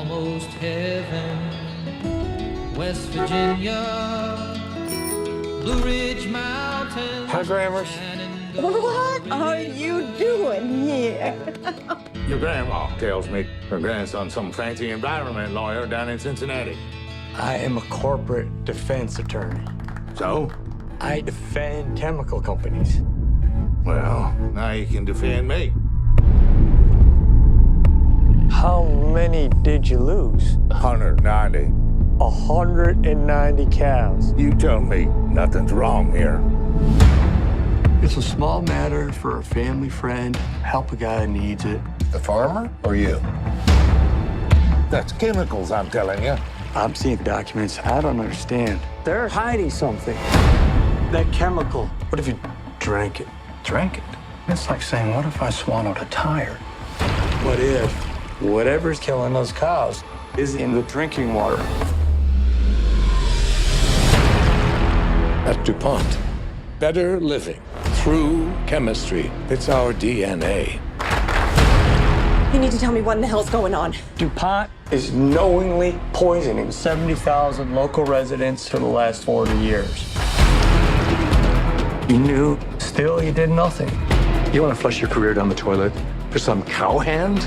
almost heaven. West Virginia, Blue Ridge Mountains. Hi, Grammars. What are you doing here? Your grandma tells me her grandson's some fancy environment lawyer down in Cincinnati. I am a corporate defense attorney. So? I defend chemical companies. Well, now you can defend me. How many did you lose? 190. 190 cows. You tell me nothing's wrong here. It's a small matter for a family friend. Help a guy who needs it. The farmer or you? That's chemicals, I'm telling you. I'm seeing documents I don't understand. They're hiding something. That chemical. What if you drank it? Drank it? It's like saying, what if I swallowed a tire? What if whatever's killing those cows is in the drinking water? At DuPont, better living through chemistry. It's our DNA. You need to tell me what in the hell's going on. DuPont is knowingly poisoning 70,000 local residents for the last 40 years. You knew, still you did nothing. You want to flush your career down the toilet for some cowhand?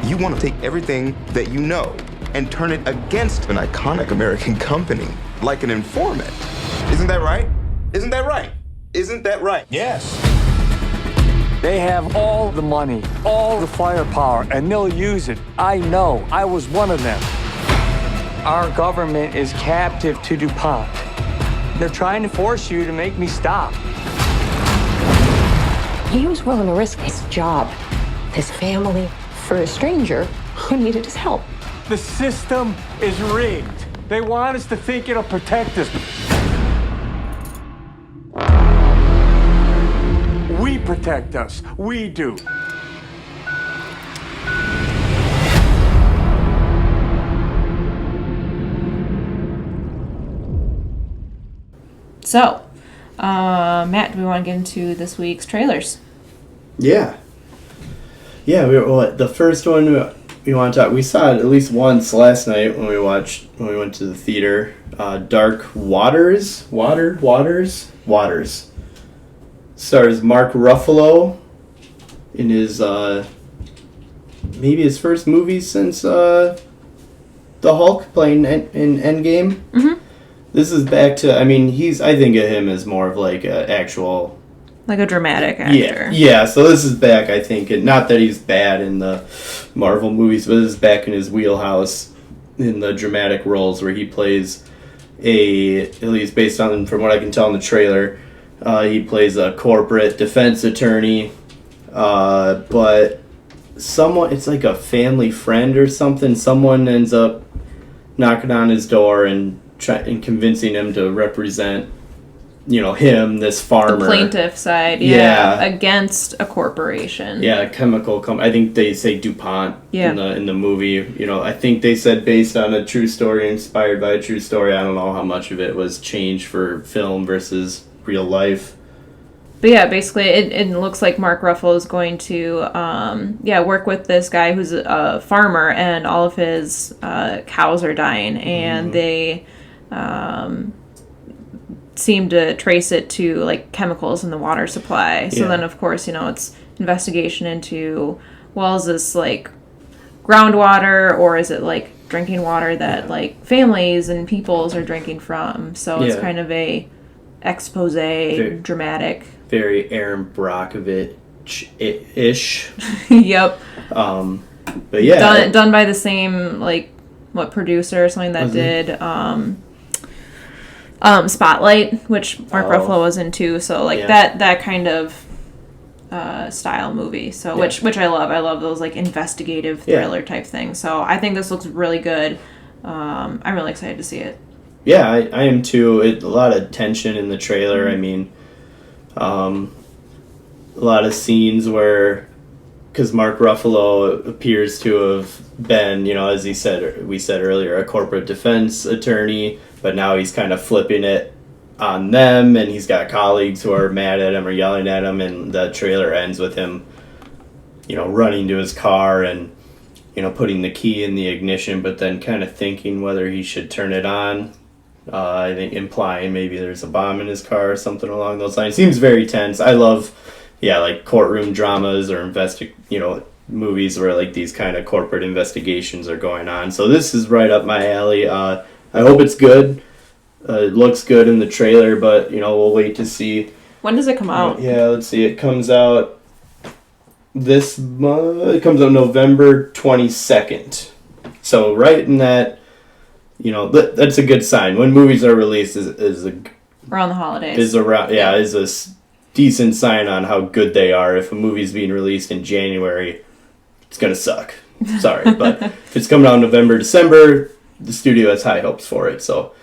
You want to take everything that you know and turn it against an iconic American company, like an informant. Isn't that right? Isn't that right? Isn't that right? Yes. They have all the money, all the firepower, and they'll use it. I know. I was one of them. Our government is captive to DuPont. They're trying to force you to make me stop. He was willing to risk his job, his family, for a stranger who needed his help. The system is rigged. They want us to think it'll protect us. We protect us. We do. So, Matt, do we want to get into this week's trailers? Yeah. Yeah, the first one we want to talk. We saw it at least once last night when we went to the theater. Dark Waters. Stars Mark Ruffalo in his maybe his first movie since the Hulk playing in Endgame. Mm-hmm. This is back to. I mean, I think of him as more of like an actual. Like a dramatic actor. Yeah, so this is back, I think, and not that he's bad in the Marvel movies, but this is back in his wheelhouse in the dramatic roles where he plays at least based on, from what I can tell in the trailer, he plays a corporate defense attorney, but it's like a family friend or something. Someone ends up knocking on his door and convincing him to represent him, this farmer. The plaintiff side, against a corporation. Yeah, chemical company. I think they say DuPont in the movie. I think they said based on a true story, inspired by a true story. I don't know how much of it was changed for film versus real life. But yeah, basically it looks like Mark Ruffalo is going to work with this guy who's a farmer, and all of his cows are dying, and they seem to trace it to like chemicals in the water supply. So then of course, it's investigation into, well, is this like groundwater or is it like drinking water that like families and peoples are drinking from? So it's kind of a expose, dramatic. Very Aaron Brockovich-ish. Yep. But yeah. Done by the same like producer or something that did Spotlight, which Mark Ruffalo was in too, so like that kind of style movie. So which I love. I love those like investigative thriller type things. So I think this looks really good. I'm really excited to see it. Yeah, I am too. A lot of tension in the trailer. I mean, a lot of scenes where, because Mark Ruffalo appears to have been, as we said earlier, a corporate defense attorney, but now he's kind of flipping it on them, and he's got colleagues who are mad at him or yelling at him, and the trailer ends with him, running to his car and putting the key in the ignition, but then kind of thinking whether he should turn it on. I think implying maybe there's a bomb in his car or something along those lines. Seems very tense. I love, like courtroom dramas or movies where like these kind of corporate investigations are going on. So this is right up my alley. I hope it's good. It looks good in the trailer, but we'll wait to see. When does it come out? Yeah, let's see. It comes out this month. It comes out November 22nd. So right in that, that's a good sign. When movies are released is around the holidays. Is a decent sign on how good they are. If a movie's being released in January, it's gonna suck. Sorry, but if it's coming out in November, December, the studio has high hopes for it. So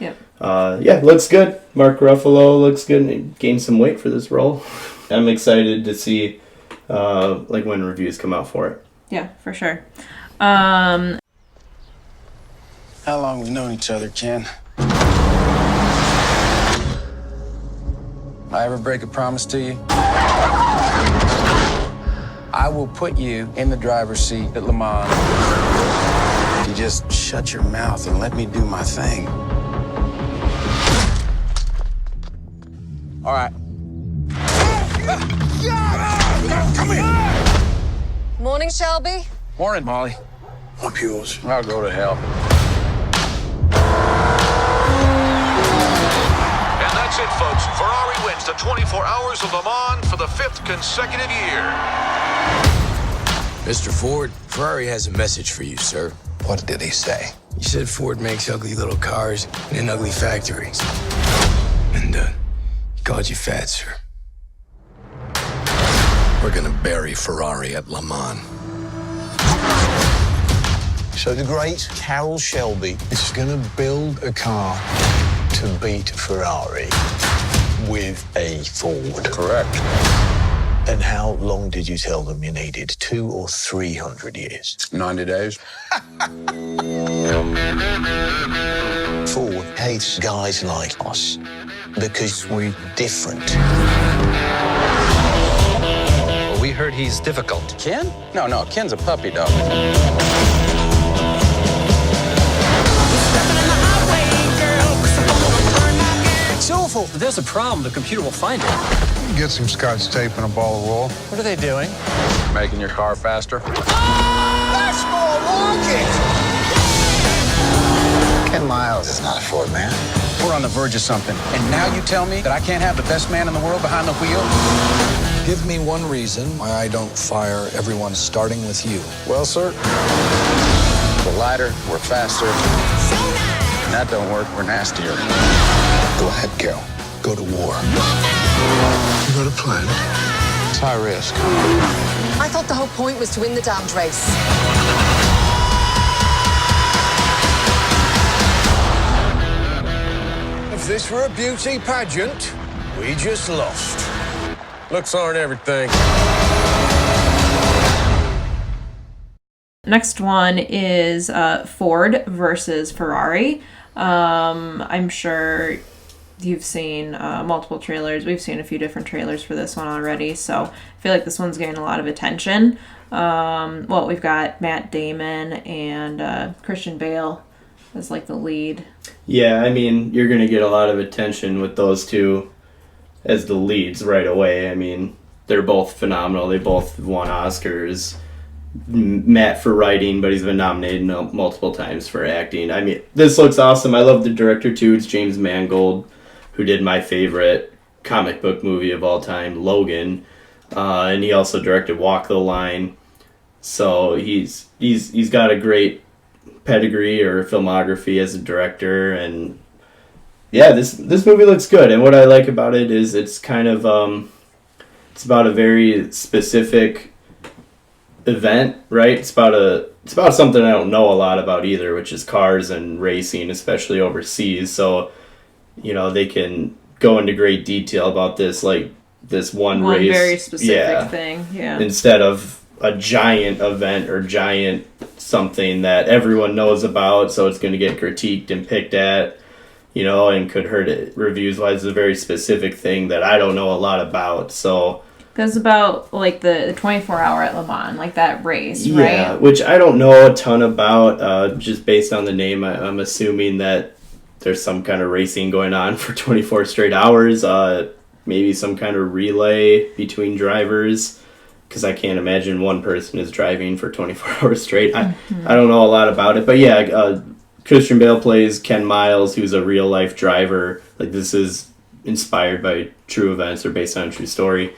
looks good. Mark Ruffalo looks good and gained some weight for this role. I'm excited to see when reviews come out for it. Yeah, for sure. How long we known each other, Ken? I ever break a promise to you? I will put you in the driver's seat at Le Mans. If you just shut your mouth and let me do my thing. All right. Come here. Morning, Shelby. Morning, Molly. I'm yours. I'll go to hell. And that's it, folks. Ferrari wins the 24 Hours of Le Mans for the 5th consecutive year. Mr. Ford, Ferrari has a message for you, sir. What did he say? He said Ford makes ugly little cars in ugly factories. And, he called you fat, sir. We're gonna bury Ferrari at Le Mans. So the great Carroll Shelby is gonna build a car to beat Ferrari with a Ford. Correct. And how long did you tell them you needed? 200 or 300 years? 90 days. Ford hates guys like us because we're different. Well, we heard he's difficult. Ken? No, Ken's a puppy dog. It's awful. If there's a problem, the computer will find it. Get some scotch tape and a ball of wool. What are they doing? Making your car faster. That's more like it! Ken Miles is not a Ford man. We're on the verge of something. And now you tell me that I can't have the best man in the world behind the wheel? Give me one reason why I don't fire everyone starting with you. Well, sir, we're lighter, we're faster. When that don't work, we're nastier. Go ahead, Carol. Go to war. You got a plan? It's high risk. I thought the whole point was to win the damned race. If this were a beauty pageant, we just lost. Looks aren't everything. Next one is Ford versus Ferrari. I'm sure you've seen multiple trailers. We've seen a few different trailers for this one already, so I feel like this one's getting a lot of attention. We've got Matt Damon and Christian Bale as like the lead. Yeah, I mean, you're going to get a lot of attention with those two as the leads right away. I mean, they're both phenomenal. They both won Oscars. Matt for writing, but he's been nominated multiple times for acting. I mean, this looks awesome. I love the director too. It's James Mangold, who did my favorite comic book movie of all time, Logan, and he also directed Walk the Line. So he's got a great pedigree or filmography as a director, and yeah, this movie looks good. And what I like about it is it's kind of it's about a very specific event, right? It's about something I don't know a lot about either, which is cars and racing, especially overseas. So, they can go into great detail about this, like this one race, very specific thing, instead of a giant event or giant something that everyone knows about. So it's going to get critiqued and picked at, and could hurt it reviews wise. It's a very specific thing that I don't know a lot about. So Because about like the 24-hour at Le Mans, like that race, right? Yeah, which I don't know a ton about. Just based on the name, I'm assuming that there's some kind of racing going on for 24 straight hours. Maybe some kind of relay between drivers, because I can't imagine one person is driving for 24 hours straight. I don't know a lot about it, but yeah, Christian Bale plays Ken Miles, who's a real life driver. Like, this is inspired by true events or based on a true story.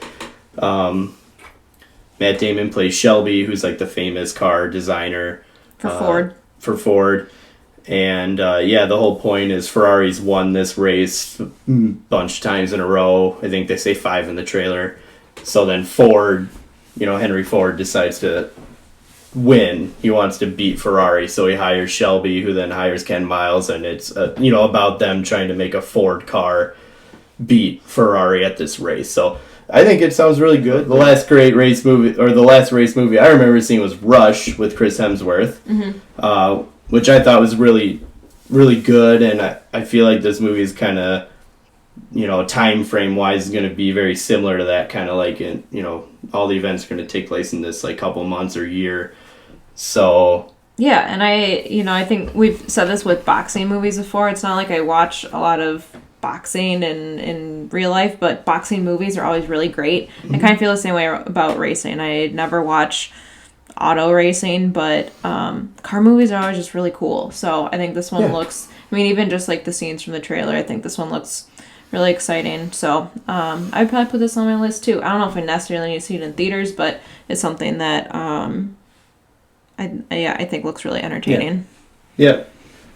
Matt Damon plays Shelby, who's like the famous car designer for Ford. And the whole point is Ferrari's won this race a bunch of times in a row. I think they say 5 in the trailer. So then Ford, Henry Ford, decides to win. He wants to beat Ferrari, so he hires Shelby, who then hires Ken Miles, and it's about them trying to make a Ford car beat Ferrari at this race. So I think it sounds really good. The last race movie I remember seeing was Rush with Chris Hemsworth. Which I thought was really, really good, and I feel like this movie is kind of, time frame wise, is going to be very similar to that, kind of like, all the events are going to take place in this like couple months or year. So yeah, and I think we've said this with boxing movies before. It's not like I watch a lot of boxing in real life, but boxing movies are always really great. I kind of feel the same way about racing. I never watch auto racing, but car movies are always just really cool. So I think this one looks, even just like the scenes from the trailer, I think this one looks really exciting. So I'd probably put this on my list too. I don't know if I necessarily need to see it in theaters, but it's something that I think looks really entertaining. Yeah.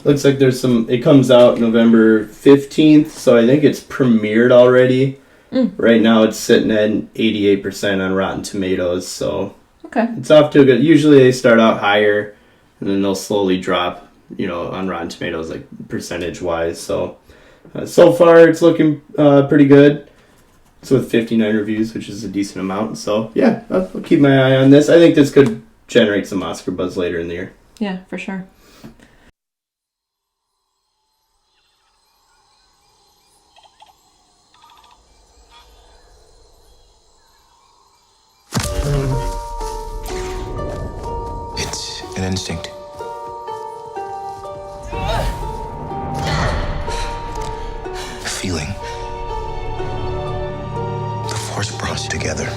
Looks like there's it comes out November 15th, so I think it's premiered already. Right now it's sitting at 88% on Rotten Tomatoes, so okay. It's off to a good. Usually they start out higher, and then they'll slowly drop, on Rotten Tomatoes, like percentage-wise. So, so far it's looking pretty good. It's with 59 reviews, which is a decent amount. So, yeah, I'll keep my eye on this. I think this could generate some Oscar buzz later in the year. Yeah, for sure. An instinct. A feeling. The Force brought us together.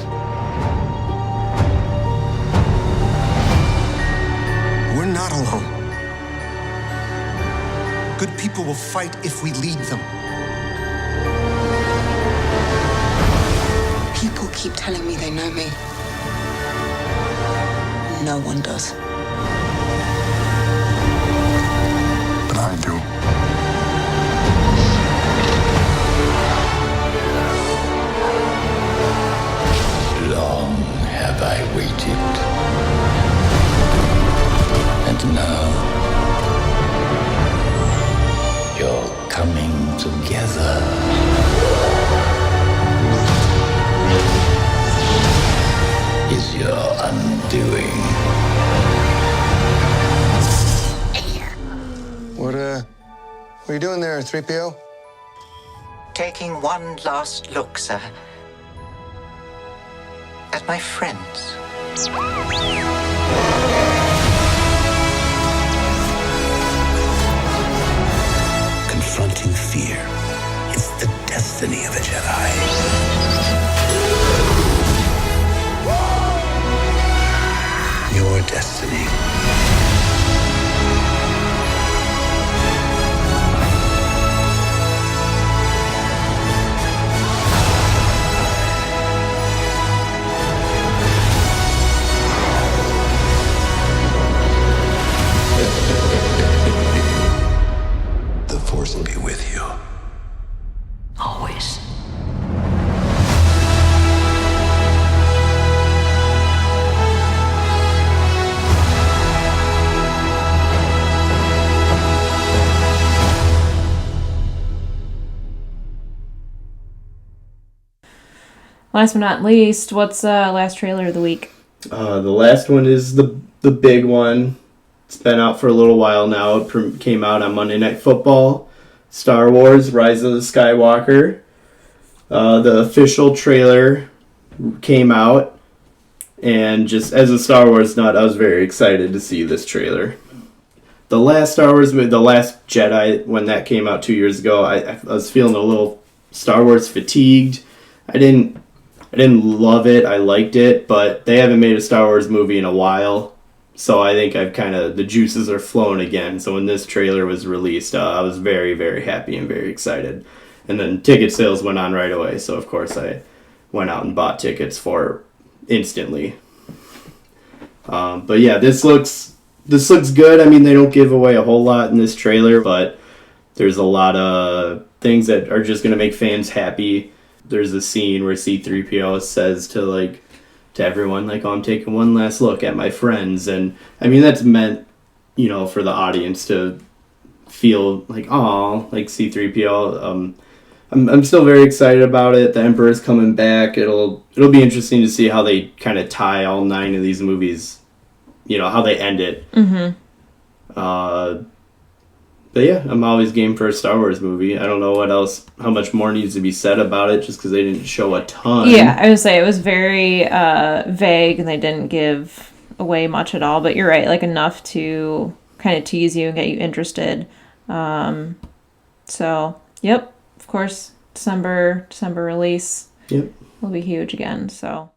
We're not alone. Good people will fight if we lead them. People keep telling me they know me. No one does. I do. Long have I waited. And now, you're coming together. Is your undoing. What are you doing there, 3PO? Taking one last look, sir. At my friends. Confronting fear is the destiny of a Jedi. Your destiny. The Force will be with you. Always. Last but not least, what's last trailer of the week? The last one is the big one. It's been out for a little while now. It came out on Monday Night Football. Star Wars: Rise of the Skywalker. The official trailer came out, and just as a Star Wars nut, I was very excited to see this trailer. The last Star Wars movie, The Last Jedi, when that came out 2 years ago, I was feeling a little Star Wars fatigued. I didn't love it. I liked it, but they haven't made a Star Wars movie in a while, so I think the juices are flowing again. So when this trailer was released, I was very, very happy and very excited. And then ticket sales went on right away, so of course I went out and bought tickets for instantly. But yeah, this looks good. I mean, they don't give away a whole lot in this trailer, but there's a lot of things that are just going to make fans happy. There's a scene where C-3PO says to everyone, like, oh, I'm taking one last look at my friends. And I mean, that's meant, for the audience to feel like, oh, like C-3PO. I'm still very excited about it. The Emperor's coming back. It'll be interesting to see how they kind of tie all 9 of these movies, how they end it. Mm-hmm. But yeah, I'm always game for a Star Wars movie. I don't know how much more needs to be said about it, just because they didn't show a ton. Yeah, I would say it was very vague, and they didn't give away much at all. But you're right, like enough to kind of tease you and get you interested. So, yep, of course, December release. Yep, will be huge again. So.